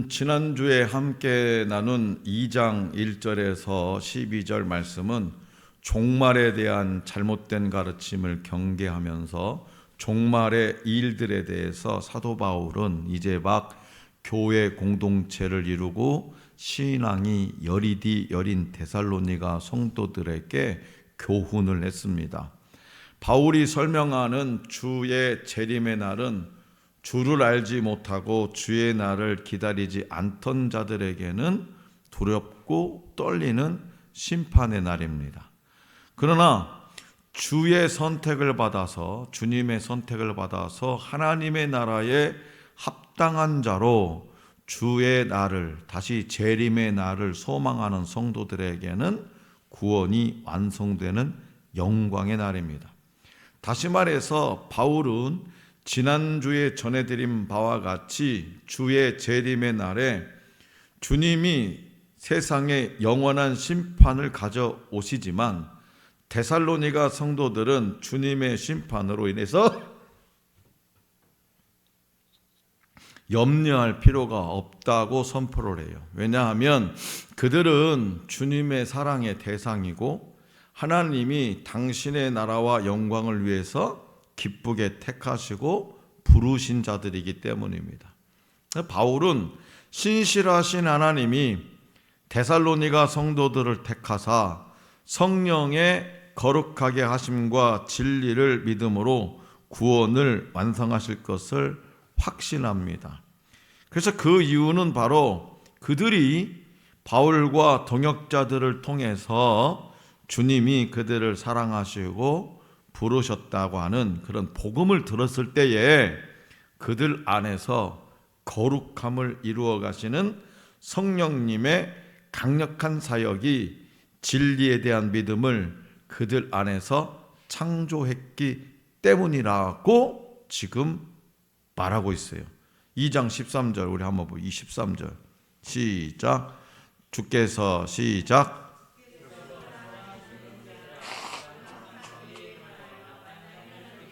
지난주에 함께 나눈 2장 1절에서 12절 말씀은 종말에 대한 잘못된 가르침을 경계하면서 종말의 일들에 대해서 사도 바울은 이제 막 교회 공동체를 이루고 신앙이 여리디 여린 데살로니가 성도들에게 교훈을 했습니다. 바울이 설명하는 주의 재림의 날은 주를 알지 못하고 주의 날을 기다리지 않던 자들에게는 두렵고 떨리는 심판의 날입니다. 그러나 주의 선택을 받아서, 주님의 선택을 받아서 하나님의 나라에 합당한 자로 주의 날을, 다시 재림의 날을 소망하는 성도들에게는 구원이 완성되는 영광의 날입니다. 다시 말해서 바울은 지난주에 전해드린 바와 같이 주의 재림의 날에 주님이 세상에 영원한 심판을 가져오시지만 데살로니가 성도들은 주님의 심판으로 인해서 염려할 필요가 없다고 선포를 해요. 왜냐하면 그들은 주님의 사랑의 대상이고 하나님이 당신의 나라와 영광을 위해서 기쁘게 택하시고 부르신 자들이기 때문입니다. 바울은 신실하신 하나님이 데살로니가 성도들을 택하사 성령의 거룩하게 하심과 진리를 믿음으로 구원을 완성하실 것을 확신합니다. 그래서 그 이유는 바로 그들이 바울과 동역자들을 통해서 주님이 그들을 사랑하시고 부르셨다고 하는 그런 복음을 들었을 때에 그들 안에서 거룩함을 이루어 가시는 성령님의 강력한 사역이 진리에 대한 믿음을 그들 안에서 창조했기 때문이라고 지금 말하고 있어요. 2장 13절 우리 한번 보고 23절 시작. 주께서 시작.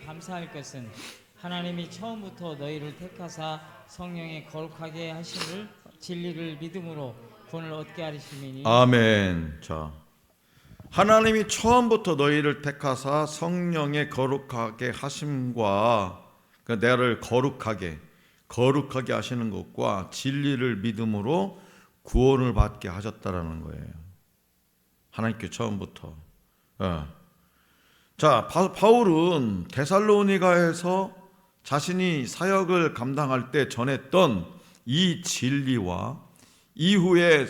감사할 것은 하나님이 처음부터 너희를 택하사 성령의 거룩하게 하심을 진리를 믿음으로 구원을 얻게 하심이니. 아멘. 자, 하나님이 처음부터 너희를 택하사 성령의 거룩하게 하심과 나를 거룩하게 하시는 것과 진리를 믿음으로 구원을 받게 하셨다라는 거예요. 하나님께 처음부터. 자, 바울은 데살로니가에서 자신이 사역을 감당할 때 전했던 이 진리와 이후에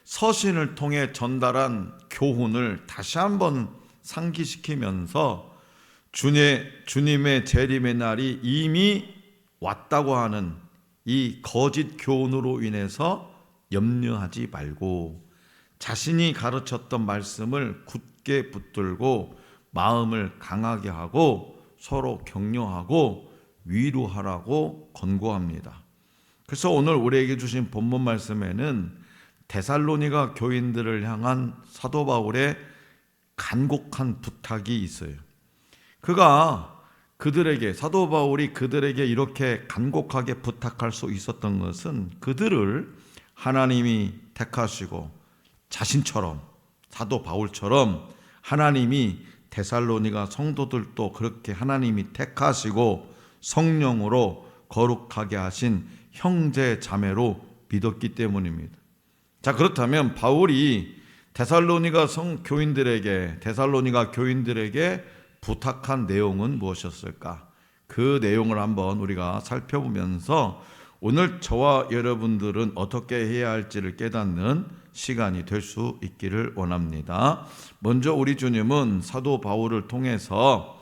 서신을 통해 전달한 교훈을 다시 한번 상기시키면서 주님의 재림의 날이 이미 왔다고 하는 이 거짓 교훈으로 인해서 염려하지 말고 자신이 가르쳤던 말씀을 굳게 붙들고 마음을 강하게 하고 서로 격려하고 위로하라고 권고합니다. 그래서 오늘 우리에게 주신 본문 말씀에는 데살로니가 교인들을 향한 사도 바울의 간곡한 부탁이 있어요. 사도 바울이 그들에게 이렇게 간곡하게 부탁할 수 있었던 것은 그들을 하나님이 택하시고 자신처럼 사도 바울처럼 하나님이 데살로니가 성도들도 그렇게 하나님이 택하시고 성령으로 거룩하게 하신 형제 자매로 믿었기 때문입니다. 자, 그렇다면 바울이 데살로니가 교인들에게 부탁한 내용은 무엇이었을까? 그 내용을 한번 우리가 살펴보면서 오늘 저와 여러분들은 어떻게 해야 할지를 깨닫는 시간이 될 수 있기를 원합니다. 먼저 우리 주님은 사도 바울을 통해서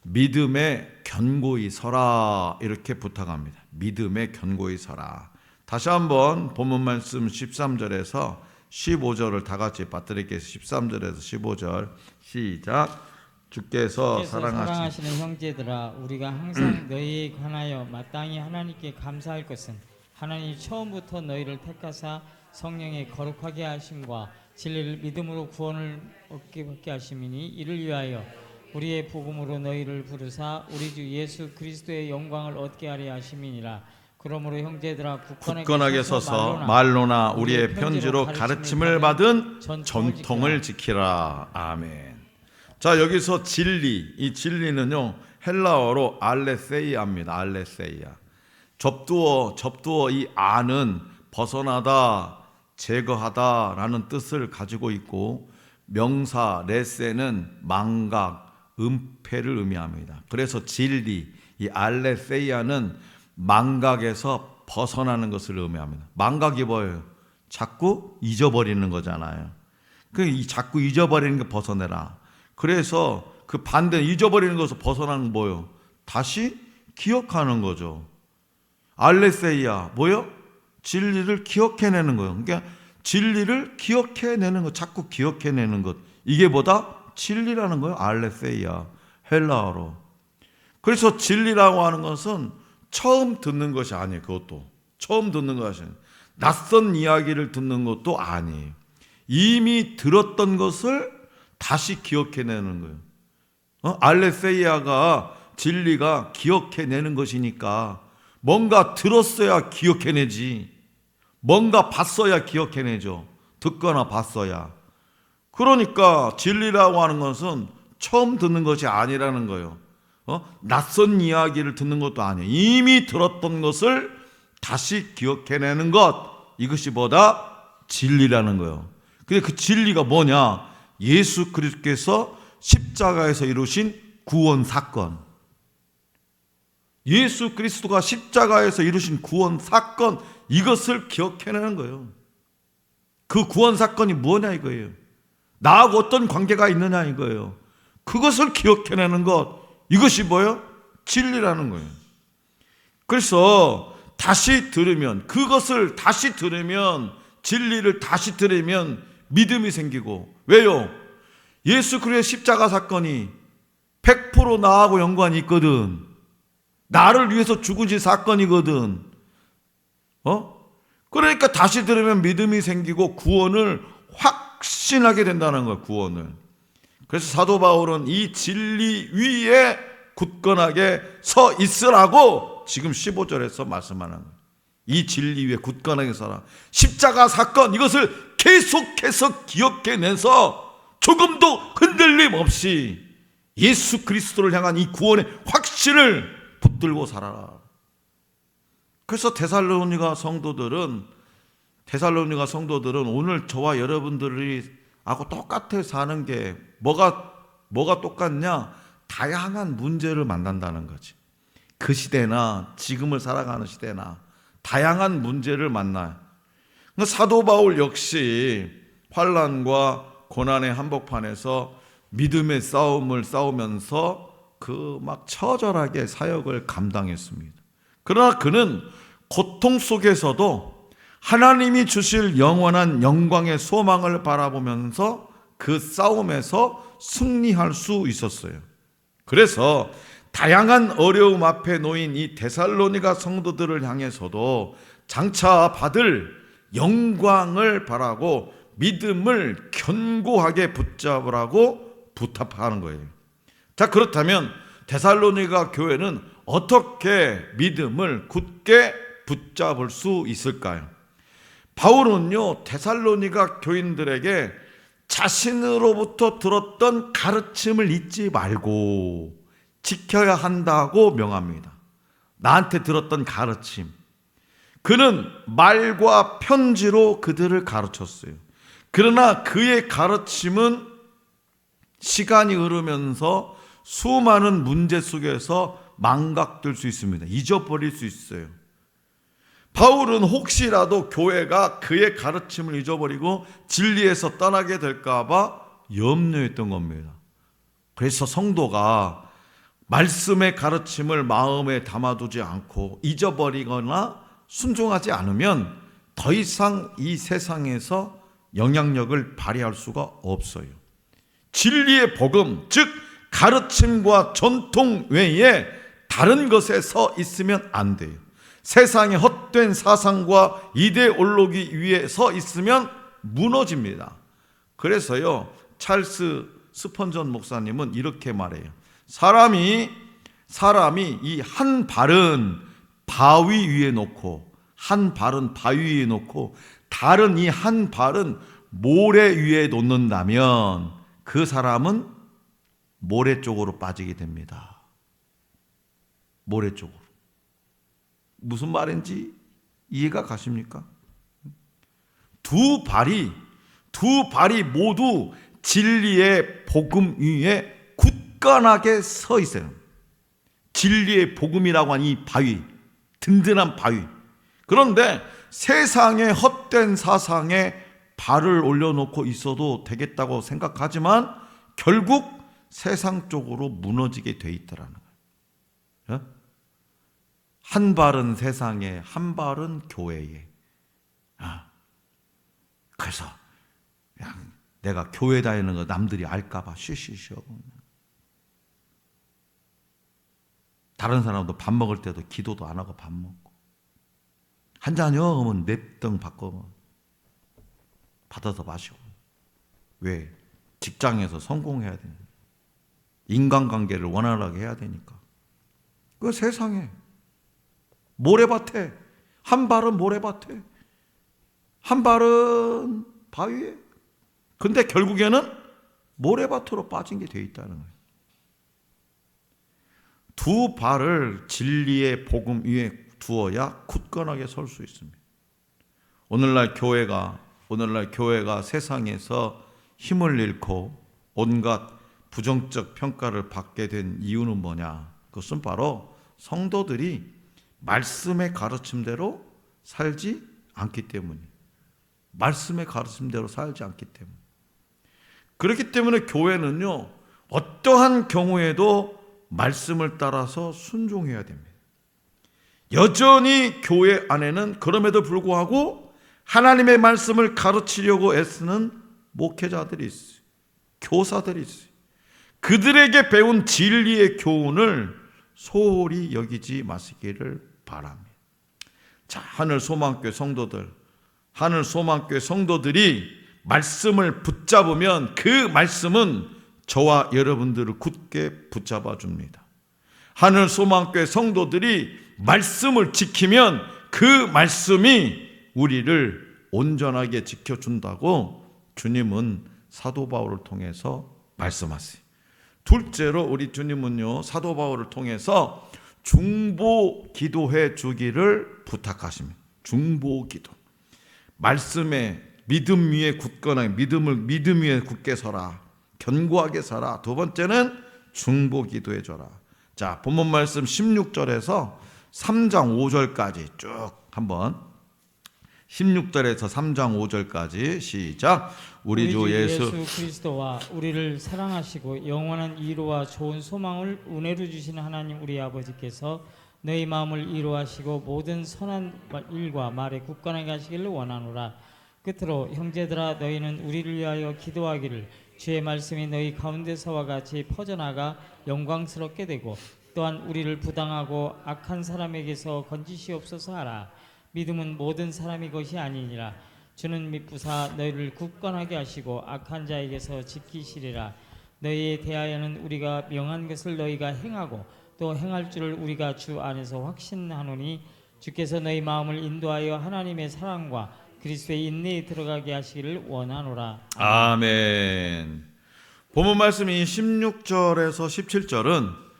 믿음에 견고히 서라 이렇게 부탁합니다. 믿음에 견고히 서라. 다시 한번 본문 말씀 13절에서 15절을 다 같이 받들겠습니다. 13절에서 15절 시작. 주께서 사랑하시는 형제들아, 우리가 항상 너희에 관하여 마땅히 하나님께 감사할 것은 하나님이 처음부터 너희를 택하사 성령의 거룩하게 하심과 진리를 믿음으로 구원을 얻게 하심이니 이를 위하여 우리의 복음으로 너희를 부르사 우리 주 예수 그리스도의 영광을 얻게 하려 하심이니라. 그러므로 형제들아 굳건하게 서서 말로나 우리의 편지로 가르침을 받은 전통을 지키라. 아멘. 자, 여기서 진리, 이 진리는요 헬라어로 알레세이아입니다. 알레세이아. 접두어 이 아는 벗어나다, 제거하다라는 뜻을 가지고 있고, 명사 레세는 망각, 은폐를 의미합니다. 그래서 진리, 이 알레세이아는 망각에서 벗어나는 것을 의미합니다. 망각이 뭐예요? 자꾸 잊어버리는 거잖아요. 자꾸 잊어버리는 게 벗어내라. 그래서 그 반대, 잊어버리는 것을 벗어나는 건 뭐예요? 다시 기억하는 거죠. 알레세이아 뭐요? 진리를 기억해내는 거예요. 그러니까 진리를 기억해내는 것, 자꾸 기억해내는 것, 이게 뭐다? 진리라는 거예요. 알레세이아, 헬라어로. 그래서 진리라고 하는 것은 처음 듣는 것이 아니에요. 그것도 처음 듣는 것이 아니에요. 낯선 이야기를 듣는 것도 아니에요. 이미 들었던 것을 다시 기억해내는 거예요. 알레세이아가, 진리가 기억해내는 것이니까 뭔가 들었어야 기억해내지, 뭔가 봤어야 기억해내죠. 듣거나 봤어야. 그러니까 진리라고 하는 것은 처음 듣는 것이 아니라는 거예요. 낯선 이야기를 듣는 것도 아니에요. 이미 들었던 것을 다시 기억해내는 것, 이것이 뭐다? 진리라는 거예요. 근데 그 진리가 뭐냐? 예수 그리스도께서 십자가에서 이루신 구원 사건, 예수 그리스도가 십자가에서 이루신 구원 사건, 이것을 기억해내는 거예요. 그 구원 사건이 뭐냐 이거예요. 나하고 어떤 관계가 있느냐 이거예요. 그것을 기억해내는 것, 이것이 뭐예요? 진리라는 거예요. 그래서 다시 들으면, 그것을 다시 들으면, 진리를 다시 들으면 믿음이 생기고. 왜요? 예수 그리스도의 십자가 사건이 100% 나하고 연관이 있거든. 나를 위해서 죽으신 사건이거든. 그러니까 다시 들으면 믿음이 생기고 구원을 확신하게 된다는 거예요. 구원을. 그래서 사도 바울은 이 진리 위에 굳건하게 서 있으라고 지금 15절에서 말씀하는 거예요. 이 진리 위에 굳건하게 서라. 십자가 사건, 이것을 계속해서 기억해내서 조금도 흔들림 없이 예수 그리스도를 향한 이 구원의 확신을 붙들고 살아라. 그래서 테살로니가 성도들은 오늘 저와 여러분들이 하고 똑같아 사는 게 뭐가 똑같냐? 다양한 문제를 만난다는 거지. 그 시대나 지금을 살아가는 시대나 다양한 문제를 만나요. 사도 바울 역시 환난과 고난의 한복판에서 믿음의 싸움을 싸우면서 그 막 처절하게 사역을 감당했습니다. 그러나 그는 고통 속에서도 하나님이 주실 영원한 영광의 소망을 바라보면서 그 싸움에서 승리할 수 있었어요. 그래서 다양한 어려움 앞에 놓인 이 데살로니가 성도들을 향해서도 장차 받을 영광을 바라고 믿음을 견고하게 붙잡으라고 부탁하는 거예요. 자, 그렇다면 데살로니가 교회는 어떻게 믿음을 굳게 붙잡을 수 있을까요? 바울은요, 데살로니가 교인들에게 자신으로부터 들었던 가르침을 잊지 말고 지켜야 한다고 명합니다. 나한테 들었던 가르침. 그는 말과 편지로 그들을 가르쳤어요. 그러나 그의 가르침은 시간이 흐르면서 수많은 문제 속에서 망각될 수 있습니다. 잊어버릴 수 있어요. 바울은 혹시라도 교회가 그의 가르침을 잊어버리고 진리에서 떠나게 될까 봐 염려했던 겁니다. 그래서 성도가 말씀의 가르침을 마음에 담아두지 않고 잊어버리거나 순종하지 않으면 더 이상 이 세상에서 영향력을 발휘할 수가 없어요. 진리의 복음, 즉 가르침과 전통 외에 다른 것에 서 있으면 안 돼요. 세상의 헛된 사상과 이데올로기 위에 서 있으면 무너집니다. 그래서요, 찰스 스펀전 목사님은 이렇게 말해요. 사람이 이 한 발은 바위 위에 놓고, 한 발은 바위 위에 놓고 다른 이 한 발은 모래 위에 놓는다면 그 사람은 모래 쪽으로 빠지게 됩니다. 모래 쪽으로. 무슨 말인지 이해가 가십니까? 두 발이 모두 진리의 복음 위에 굳건하게 서 있어요. 진리의 복음이라고 하는 이 바위, 든든한 바위. 그런데 세상의 헛된 사상에 발을 올려놓고 있어도 되겠다고 생각하지만 결국 세상 쪽으로 무너지게 돼 있더라는 거예요. 한 발은 세상에, 한 발은 교회에. 그래서 그냥 내가 교회 다니는 거 남들이 알까봐 쉬쉬쉬. 다른 사람도 밥 먹을 때도 기도도 안 하고 밥 먹고. 한 잔이요? 하면 냅등 받아서 마시고. 왜? 직장에서 성공해야 되니까. 인간관계를 원활하게 해야 되니까. 그 세상에 모래밭에, 한 발은 모래밭에, 한 발은 바위에. 근데 결국에는 모래밭으로 빠진 게 돼 있다는 거예요. 두 발을 진리의 복음 위에 두어야 굳건하게 설 수 있습니다. 오늘날 교회가 세상에서 힘을 잃고 온갖 부정적 평가를 받게 된 이유는 뭐냐? 그것은 바로 성도들이 말씀의 가르침대로 살지 않기 때문이에요. 말씀의 가르침대로 살지 않기 때문에. 그렇기 때문에 교회는요, 어떠한 경우에도 말씀을 따라서 순종해야 됩니다. 여전히 교회 안에는 그럼에도 불구하고 하나님의 말씀을 가르치려고 애쓰는 목회자들이 있어요. 교사들이 있어요. 그들에게 배운 진리의 교훈을 소홀히 여기지 마시기를 바랍니다. 자, 하늘소망교회 성도들이 말씀을 붙잡으면 그 말씀은 저와 여러분들을 굳게 붙잡아 줍니다. 하늘소망교회 성도들이 말씀을 지키면 그 말씀이 우리를 온전하게 지켜준다고 주님은 사도 바울을 통해서 말씀하세요. 둘째로 우리 주님은요, 사도 바울을 통해서 중보 기도해 주기를 부탁하십니다. 중보 기도. 말씀에 믿음 위에 굳건하게, 믿음 위에 굳게 서라. 견고하게 살아. 두 번째는 중보 기도해 줘라. 자, 본문 말씀 16절에서 3장 5절까지 쭉 한번 16절에서 3장 5절까지 시작. 우리 주 예수 그리스도와 우리를 사랑하시고 영원한 위로와 좋은 소망을 은혜로 주시는 하나님 우리 아버지께서 너희 마음을 위로하시고 모든 선한 일과 말에 굳건하게 하시기를 원하노라. 끝으로 형제들아 너희는 우리를 위하여 기도하기를 주의 말씀이 너희 가운데서와 같이 퍼져나가 영광스럽게 되고 또한 우리를 부당하고 악한 사람에게서 건지시옵소서 하라. 믿음은 모든 사람의 것이 아니니라. 주는 믿부사 너희를 굳건하게 하시고 악한 자에게서 지키시리라. 너희에 대하여는 우리가 명한 것을 너희가 행하고 또 행할 줄을 우리가 주 안에서 확신하노니 주께서 너희 마음을 인도하여 하나님의 사랑과 그리스도의 인내에 들어가게 하시기를 원하노라. 아멘. 본문 말씀이 16절에서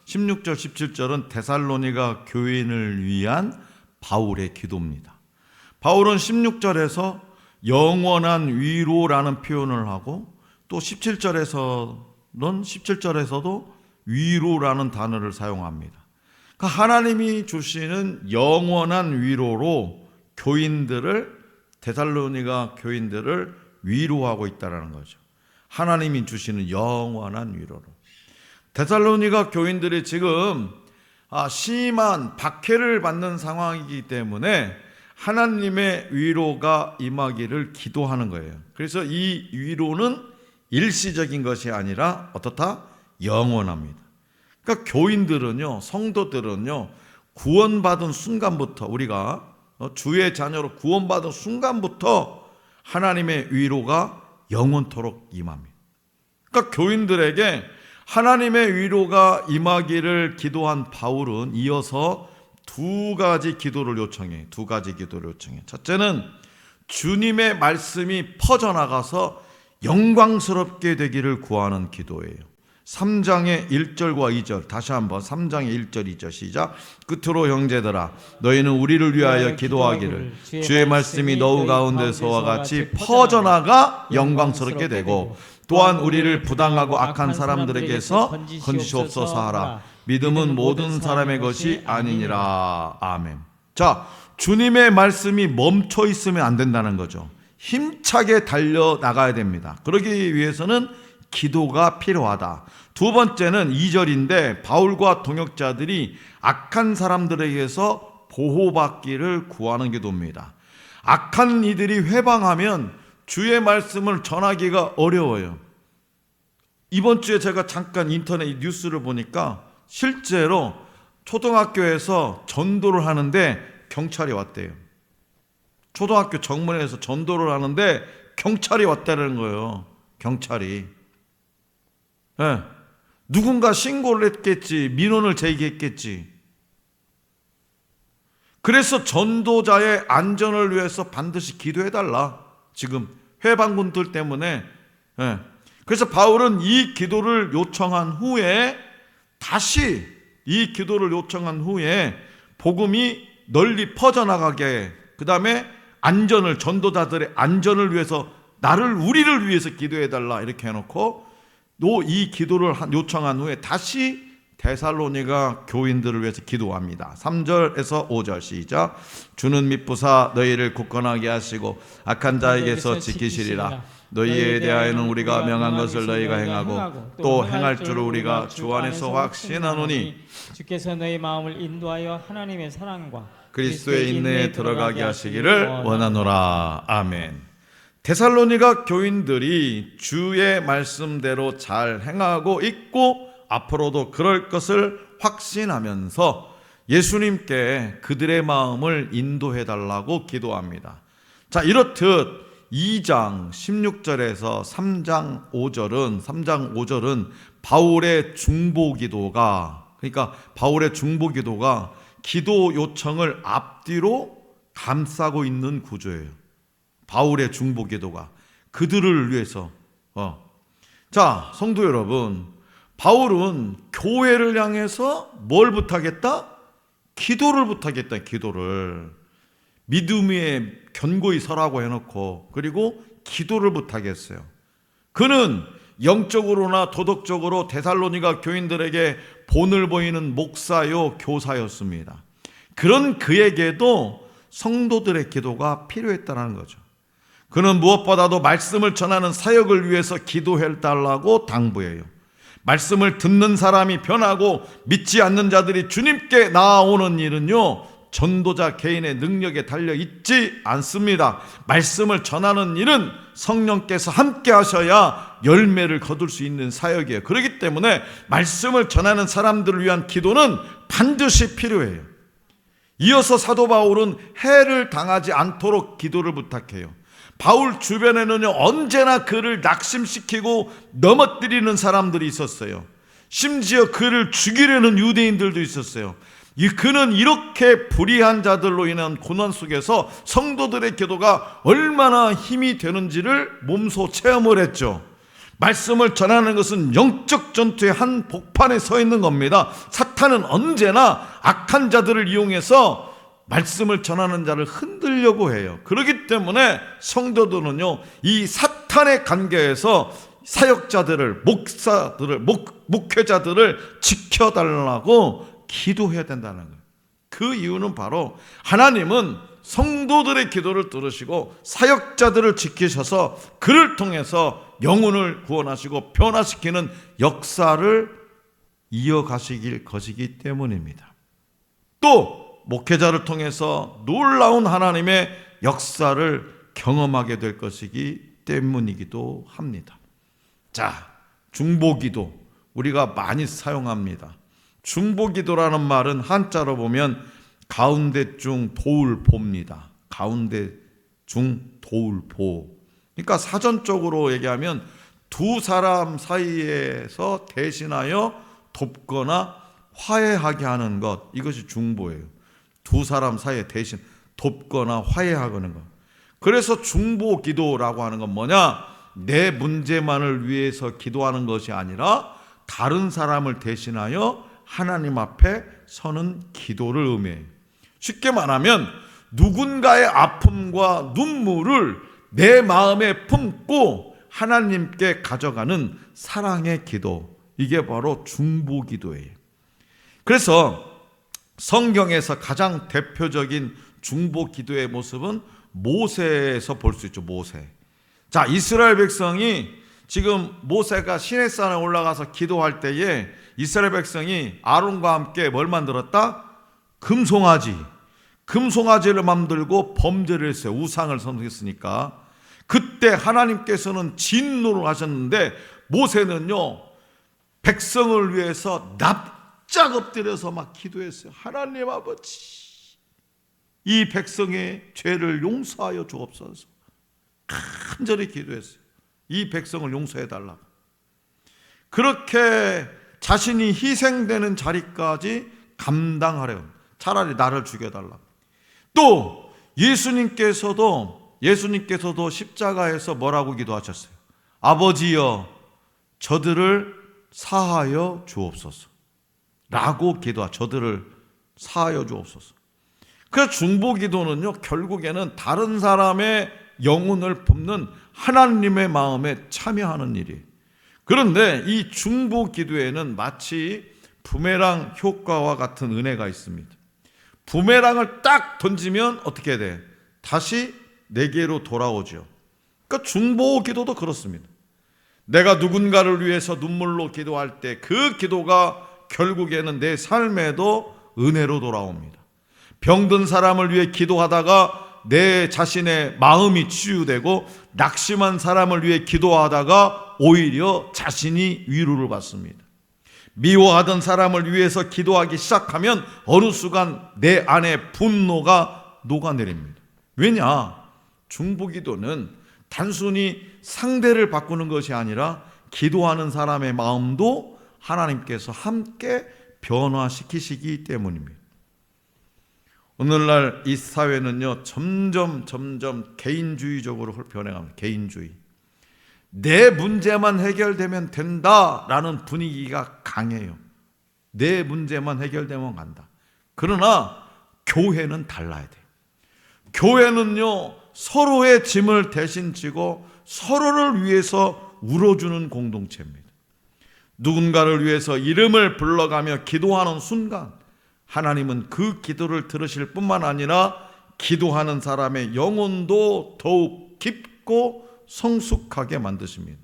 17절은 데살로니가 교인을 위한 바울의 기도입니다. 바울은 16절에서 영원한 위로라는 표현을 하고 또 17절에서도 위로라는 단어를 사용합니다. 그러니까 하나님이 주시는 영원한 위로로 데살로니가 교인들을 위로하고 있다는 거죠. 하나님이 주시는 영원한 위로로. 데살로니가 교인들이 지금 심한 박해를 받는 상황이기 때문에 하나님의 위로가 임하기를 기도하는 거예요. 그래서 이 위로는 일시적인 것이 아니라 어떻다? 영원합니다. 그러니까 교인들은요, 성도들은요, 구원받은 순간부터 우리가 주의 자녀로 구원받은 순간부터 하나님의 위로가 영원토록 임합니다. 그러니까 교인들에게 하나님의 위로가 임하기를 기도한 바울은 이어서 두 가지 기도를 요청해. 두 가지 기도를 요청해. 첫째는 주님의 말씀이 퍼져나가서 영광스럽게 되기를 구하는 기도예요. 3장의 1절과 2절 다시 한번 3장의 1절 2절 시작. 끝으로 형제들아 너희는 우리를 위하여 기도하기를 주의 말씀이 너희 가운데서와 같이 퍼져나가 영광스럽게 되고 또한 우리를 부당하고 악한 사람들에게서 건지시옵소서 하라. 믿음은 모든 사람의 것이 아니니라. 아멘. 자, 주님의 말씀이 멈춰 있으면 안 된다는 거죠. 힘차게 달려나가야 됩니다. 그러기 위해서는 기도가 필요하다. 두 번째는 2절인데 바울과 동역자들이 악한 사람들에게서 보호받기를 구하는 기도입니다. 악한 이들이 회방하면 주의 말씀을 전하기가 어려워요. 이번 주에 제가 잠깐 인터넷 뉴스를 보니까 실제로 초등학교에서 전도를 하는데 경찰이 왔대요. 초등학교 정문에서 전도를 하는데 경찰이 왔다는 거예요. 경찰이. 네. 누군가 신고를 했겠지. 민원을 제기했겠지. 그래서 전도자의 안전을 위해서 반드시 기도해달라. 지금 회방군들 때문에. 네. 그래서 바울은 이 기도를 요청한 후에 다시 이 기도를 요청한 후에 복음이 널리 퍼져나가게, 그 다음에 안전을, 전도자들의 안전을 위해서 우리를 위해서 기도해달라 이렇게 해놓고 이 기도를 요청한 후에 다시 데살로니가 교인들을 위해서 기도합니다. 3절에서 5절 시작. 주는 미쁘사 너희를 굳건하게 하시고 악한 자에게서 지키시리라. 너희에 대하여는 우리가 명한 것을 너희가 행하고 또 행할 줄을 우리가 주 안에서 확신하노니 주께서 너희 마음을 인도하여 하나님의 사랑과 그리스도의 인내에 들어가게 하시기를 원하노라. 아멘. 데살로니가 교인들이 주의 말씀대로 잘 행하고 있고 앞으로도 그럴 것을 확신하면서 예수님께 그들의 마음을 인도해달라고 기도합니다. 자, 이렇듯 2장 16절에서 3장 5절은 바울의 중보기도가, 그러니까 바울의 중보기도가 기도 요청을 앞뒤로 감싸고 있는 구조예요. 바울의 중보기도가 그들을 위해서. 자, 성도 여러분, 바울은 교회를 향해서 뭘 부탁했다? 기도를 부탁했다. 기도를. 믿음 위에 견고히 서라고 해놓고, 그리고 기도를 부탁했어요. 그는 영적으로나 도덕적으로 데살로니가 교인들에게 본을 보이는 목사요 교사였습니다. 그런 그에게도 성도들의 기도가 필요했다는 거죠. 그는 무엇보다도 말씀을 전하는 사역을 위해서 기도해달라고 당부해요. 말씀을 듣는 사람이 변하고 믿지 않는 자들이 주님께 나아오는 일은요, 전도자 개인의 능력에 달려 있지 않습니다. 말씀을 전하는 일은 성령께서 함께 하셔야 열매를 거둘 수 있는 사역이에요. 그렇기 때문에 말씀을 전하는 사람들을 위한 기도는 반드시 필요해요. 이어서 사도 바울은 해를 당하지 않도록 기도를 부탁해요. 바울 주변에는요, 언제나 그를 낙심시키고 넘어뜨리는 사람들이 있었어요. 심지어 그를 죽이려는 유대인들도 있었어요. 그는 이렇게 불의한 자들로 인한 고난 속에서 성도들의 기도가 얼마나 힘이 되는지를 몸소 체험을 했죠. 말씀을 전하는 것은 영적 전투의 한 복판에 서 있는 겁니다. 사탄은 언제나 악한 자들을 이용해서 말씀을 전하는 자를 흔들려고 해요. 그렇기 때문에 성도들은요, 이 사탄의 관계에서 사역자들을, 목사들을, 목회자들을 지켜달라고 기도해야 된다는 거예요. 그 이유는 바로 하나님은 성도들의 기도를 들으시고 사역자들을 지키셔서 그를 통해서 영혼을 구원하시고 변화시키는 역사를 이어가시길 것이기 때문입니다. 또 목회자를 통해서 놀라운 하나님의 역사를 경험하게 될 것이기 때문이기도 합니다. 자, 중보기도 우리가 많이 사용합니다. 중보기도라는 말은 한자로 보면 가운데 중 도울보입니다. 가운데 중 도울보. 그러니까 사전적으로 얘기하면 두 사람 사이에서 대신하여 돕거나 화해하게 하는 것, 이것이 중보예요. 두 사람 사이에 대신 돕거나 화해하는 것. 그래서 중보 기도라고 하는 건 뭐냐? 내 문제만을 위해서 기도하는 것이 아니라 다른 사람을 대신하여 하나님 앞에 서는 기도를 의미해요. 쉽게 말하면 누군가의 아픔과 눈물을 내 마음에 품고 하나님께 가져가는 사랑의 기도, 이게 바로 중보 기도예요. 그래서 성경에서 가장 대표적인 중보 기도의 모습은 모세에서 볼 수 있죠. 모세. 자, 이스라엘 백성이 지금 모세가 시내산에 올라가서 기도할 때에 이스라엘 백성이 아론과 함께 뭘 만들었다? 금송아지를 만들고 범죄를 했어요. 우상을 섬겼으니까. 그때 하나님께서는 진노를 하셨는데 모세는요, 백성을 위해서 납작 엎드려서 막 기도했어요. 하나님 아버지, 이 백성의 죄를 용서하여 주옵소서. 간절히 기도했어요. 이 백성을 용서해 달라고. 그렇게 자신이 희생되는 자리까지 감당하려고, 차라리 나를 죽여달라고. 또 예수님께서도 십자가에서 뭐라고 기도하셨어요? 아버지여, 저들을 사하여 주옵소서 라고 저들을 사하여 주옵소서. 그 중보 기도는요, 결국에는 다른 사람의 영혼을 품는 하나님의 마음에 참여하는 일이에요. 그런데 이 중보 기도에는 마치 부메랑 효과와 같은 은혜가 있습니다. 부메랑을 딱 던지면 어떻게 돼? 다시 내게로 돌아오죠. 그러니까 중보 기도도 그렇습니다. 내가 누군가를 위해서 눈물로 기도할 때 그 기도가 결국에는 내 삶에도 은혜로 돌아옵니다. 병든 사람을 위해 기도하다가 내 자신의 마음이 치유되고, 낙심한 사람을 위해 기도하다가 오히려 자신이 위로를 받습니다. 미워하던 사람을 위해서 기도하기 시작하면 어느 순간 내 안에 분노가 녹아내립니다. 왜냐? 중보기도는 단순히 상대를 바꾸는 것이 아니라 기도하는 사람의 마음도 하나님께서 함께 변화시키시기 때문입니다. 오늘날 이 사회는요, 점점 개인주의적으로 변해갑니다. 개인주의. 내 문제만 해결되면 된다라는 분위기가 강해요. 내 문제만 해결되면 간다. 그러나 교회는 달라야 돼요. 교회는요, 서로의 짐을 대신 지고 서로를 위해서 울어주는 공동체입니다. 누군가를 위해서 이름을 불러가며 기도하는 순간 하나님은 그 기도를 들으실 뿐만 아니라 기도하는 사람의 영혼도 더욱 깊고 성숙하게 만드십니다.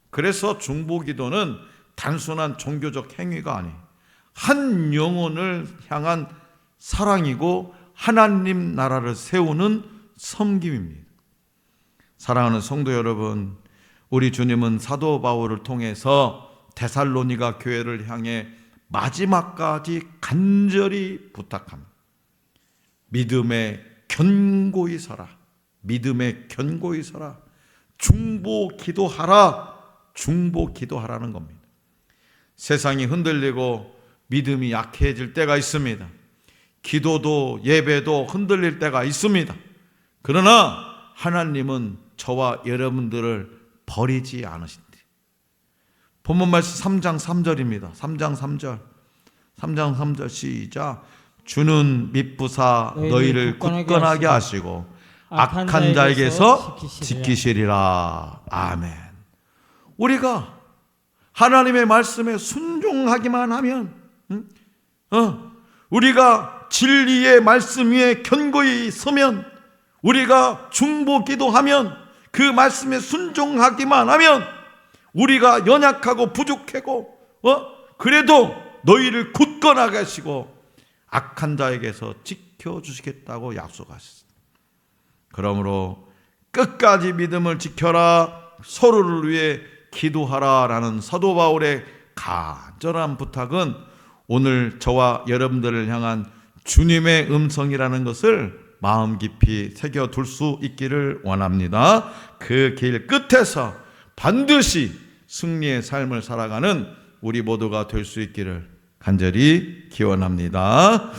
그래서 중보기도는 단순한 종교적 행위가 아니에요. 한 영혼을 향한 사랑이고 하나님 나라를 세우는 섬김입니다. 사랑하는 성도 여러분, 우리 주님은 사도 바울을 통해서 데살로니가 교회를 향해 마지막까지 간절히 부탁합니다. 믿음에 견고히 서라. 믿음에 견고히 서라. 중보 기도하라. 중보 기도하라는 겁니다. 세상이 흔들리고 믿음이 약해질 때가 있습니다. 기도도 예배도 흔들릴 때가 있습니다. 그러나 하나님은 저와 여러분들을 버리지 않으신다. 본문 말씀 3장 3절입니다. 3장 3절 시작. 주는 미쁘사 너희를 굳건하게 하시고 악한 자에게서 지키시리라. 아멘. 우리가 하나님의 말씀에 순종하기만 하면, 우리가 진리의 말씀 위에 견고히 서면, 우리가 중보 기도하면, 그 말씀에 순종하기만 하면 우리가 연약하고 부족하고 그래도 너희를 굳건하게 하시고 악한 자에게서 지켜주시겠다고 약속하셨습니다. 그러므로 끝까지 믿음을 지켜라, 서로를 위해 기도하라라는 사도 바울의 간절한 부탁은 오늘 저와 여러분들을 향한 주님의 음성이라는 것을 마음 깊이 새겨둘 수 있기를 원합니다. 그 길 끝에서 반드시 승리의 삶을 살아가는 우리 모두가 될 수 있기를 간절히 기원합니다.